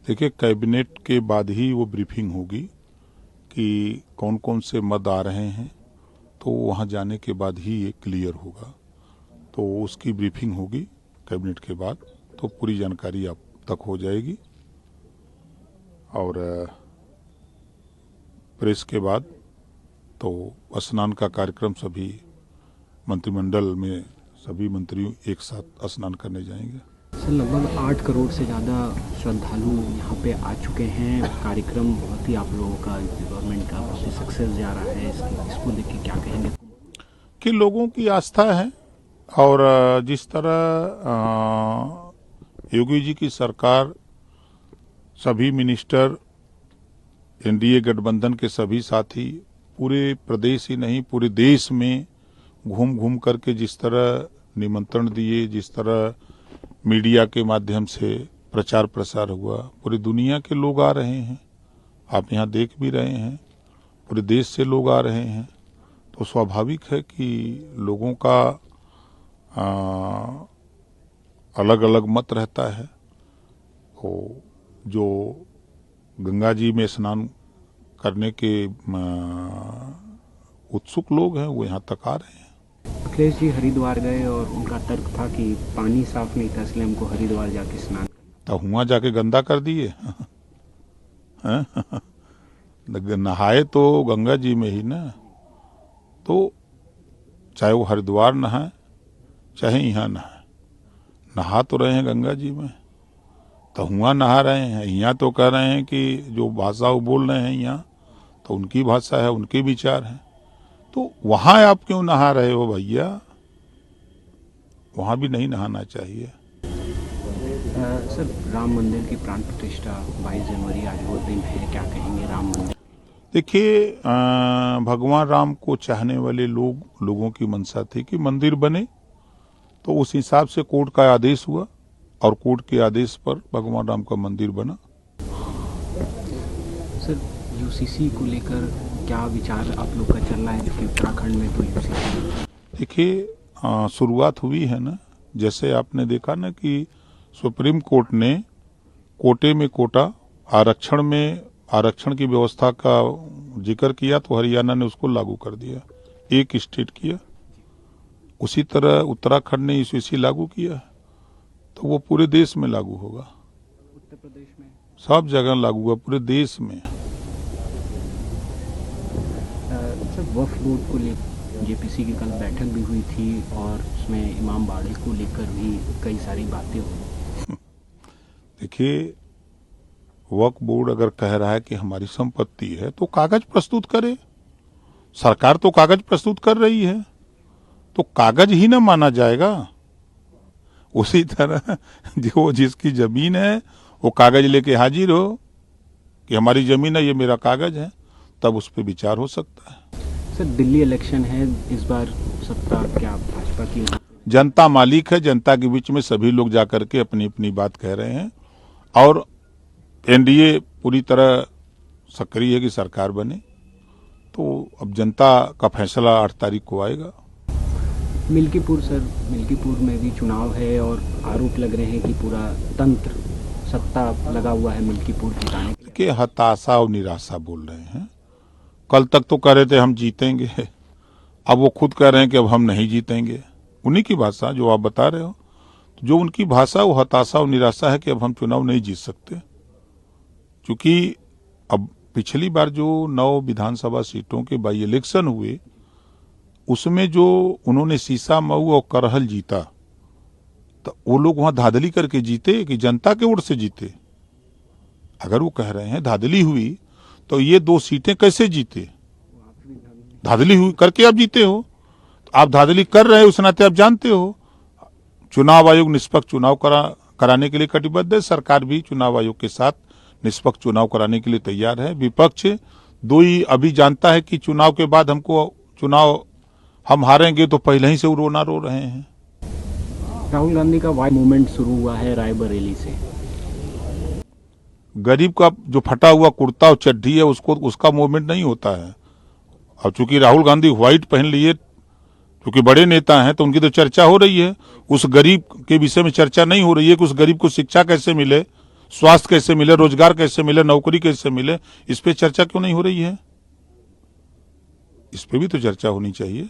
देखिए, कैबिनेट के बाद ही वो ब्रीफिंग होगी कि कौन कौन से मद आ रहे हैं, तो वहाँ जाने के बाद ही ये क्लियर होगा। तो उसकी ब्रीफिंग होगी कैबिनेट के बाद, तो पूरी जानकारी आप तक हो जाएगी। और प्रेस के बाद तो स्नान का कार्यक्रम, सभी मंत्रिमंडल में सभी मंत्री एक साथ स्नान करने जाएंगे। सर, लगभग 8 करोड़ से ज़्यादा श्रद्धालु यहाँ पे आ चुके हैं। कार्यक्रम बहुत ही आप लोगों का, गवर्नमेंट का बहुत ही सक्सेस जा रहा है। इसको देख के क्या कहेंगे? कि लोगों की आस्था है, और जिस तरह योगी जी की सरकार, सभी मिनिस्टर, एनडीए गठबंधन के सभी साथी पूरे प्रदेश ही नहीं पूरे देश में घूम घूम करके जिस तरह निमंत्रण दिए, जिस तरह मीडिया के माध्यम से प्रचार प्रसार हुआ, पूरी दुनिया के लोग आ रहे हैं। आप यहाँ देख भी रहे हैं, पूरे देश से लोग आ रहे हैं। तो स्वाभाविक है कि लोगों का अलग अलग मत रहता है। तो जो गंगा जी में स्नान करने के उत्सुक लोग हैं, वो यहाँ तक आ रहे हैं। अखिलेश जी हरिद्वार गए और उनका तर्क था कि पानी साफ नहीं था, इसलिए हमको हरिद्वार जाके स्नान करना। तो हुआ जाके गंदा कर दिए। नहाए तो गंगा जी में ही ना। तो चाहे वो हरिद्वार नहाए, चाहे यहाँ नहाए, नहा तो रहे हैं गंगा जी में। तो हुआ नहा रहे हैं, यहाँ तो कह रहे हैं कि जो भाषा वो बोल रहे हैं यहाँ, तो उनकी भाषा है, उनके विचार हैं। तो वहां आप क्यों नहा रहे हो भैया? वहां भी नहीं नहाना चाहिए। सर, राम मंदिर की प्राण प्रतिष्ठा 22 जनवरी आज वो दिन है, क्या कहेंगे राम मंदिर? देखिए, भगवान राम को चाहने वाले लोगों की मंशा थी कि मंदिर बने, तो उस हिसाब से कोर्ट का आदेश हुआ और कोर्ट के आदेश पर भगवान राम का मंदिर बना। सर, यूसीसी को लेकर क्या विचार आप लोग का चल रहा है, जो कि उत्तराखंड में तो यूसीसी? देखिए, शुरुआत हुई है ना। जैसे आपने देखा ना कि सुप्रीम कोर्ट ने कोटे में कोटा, आरक्षण में आरक्षण की व्यवस्था का जिक्र किया, तो हरियाणा ने उसको लागू कर दिया, एक स्टेट किया। उसी तरह उत्तराखंड ने यूसीसी लागू किया, तो वो पूरे देश में लागू होगा। उत्तर प्रदेश में सब जगह लागू होगा, पूरे देश में। सर, वक्फ बोर्ड को लेकर जेपीसी की कल बैठक भी हुई थी और उसमें इमाम बाड़ी को लेकर भी कई सारी बातें हुई। देखिए, वक्फ बोर्ड अगर कह रहा है कि हमारी संपत्ति है, तो कागज प्रस्तुत करे। सरकार तो कागज प्रस्तुत कर रही है, तो कागज ही ना माना जाएगा। उसी तरह जो जिसकी जमीन है, वो कागज लेके हाजिर हो कि हमारी जमीन है, ये मेरा कागज है, तब उस पर विचार हो सकता है। सर, दिल्ली इलेक्शन है, इस बार सत्ता क्या भाजपा की? जनता मालिक है, जनता के बीच में सभी लोग जाकर के अपनी अपनी बात कह रहे हैं, और एनडीए पूरी तरह सक्रिय है कि सरकार बने। तो अब जनता का फैसला 8 तारीख को आएगा। मिल्कीपुर, सर, मिल्कीपुर में भी चुनाव है और आरोप लग रहे हैं कि पूरा तंत्र सत्ता लगा हुआ है मिल्कीपुर जिताने के लिए। कि हताशा और निराशा बोल रहे हैं। कल तक तो कह रहे थे हम जीतेंगे, अब वो खुद कह रहे हैं कि अब हम नहीं जीतेंगे। उन्हीं की भाषा जो आप बता रहे हो, जो उनकी भाषा वो हताशा और निराशा है कि अब हम चुनाव नहीं जीत सकते। क्योंकि अब पिछली बार जो 9 विधानसभा सीटों के बाई इलेक्शन हुए, उसमें जो उन्होंने सीसा मऊ और करहल जीता, तो वो लोग वहां धांधली करके जीते कि जनता के वोट से जीते? अगर वो कह रहे हैं धांधली हुई, तो ये 2 सीटें कैसे जीते? धांधली हुई करके आप जीते हो, तो आप धांधली कर रहे हो, उस नाते आप जानते हो। चुनाव आयोग निष्पक्ष चुनाव कराने के लिए कटिबद्ध है। सरकार भी चुनाव आयोग के साथ निष्पक्ष चुनाव कराने के लिए तैयार है। विपक्ष 2 ही अभी जानता है कि चुनाव के बाद चुनाव हम हारेंगे, तो पहले ही से वो रोना रो रहे हैं। राहुल गांधी का वाई मूवमेंट शुरू हुआ है रायबरेली से। गरीब का जो फटा हुआ कुर्ता और चड्ढी है, उसका मूवमेंट नहीं होता है। और चूंकि राहुल गांधी व्हाइट पहन लिए, क्योंकि बड़े नेता हैं, तो उनकी तो चर्चा हो रही है। उस गरीब के विषय में चर्चा नहीं हो रही है कि उस गरीब को शिक्षा कैसे मिले, स्वास्थ्य कैसे मिले, रोजगार कैसे मिले, नौकरी कैसे मिले, इस पे चर्चा क्यों नहीं हो रही है? इस पे भी तो चर्चा होनी चाहिए।